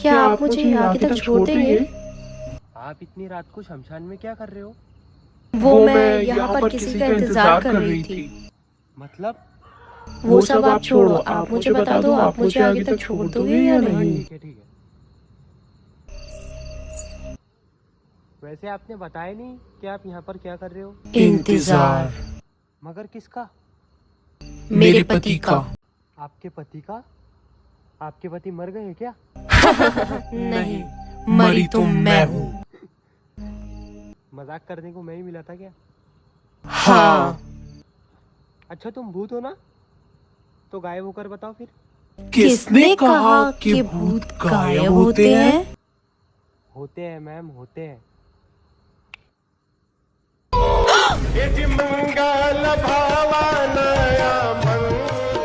क्या आप मुझे आगे तक छोड़ देंगे? आप इतनी रात को शमशान में क्या कर रहे हो? वो मैं यहाँ पर किसी का इंतजार कर रही थी। मतलब? वो सब आप छोड़ो, आप मुझे बता दो, आप मुझे आगे तक छोड़ दोगे या नहीं? ठीक है ठीक है। वैसे आपने बताया नहीं कि आप यहाँ पर क्या कर रहे हो? इंतजार। मगर किसका? मेरे पति का। आपके पति का? आपके पति मर गए क्या? नहीं, मरी तो मैं हूँ। मजाक करने को मैं ही मिला था क्या? हाँ। अच्छा तुम भूत हो ना? तो गायब होकर बताओ फिर। किसने कहा कि भूत गायब होते हैं? होते हैं मैम, होते हैं। मंगल भवन मंगल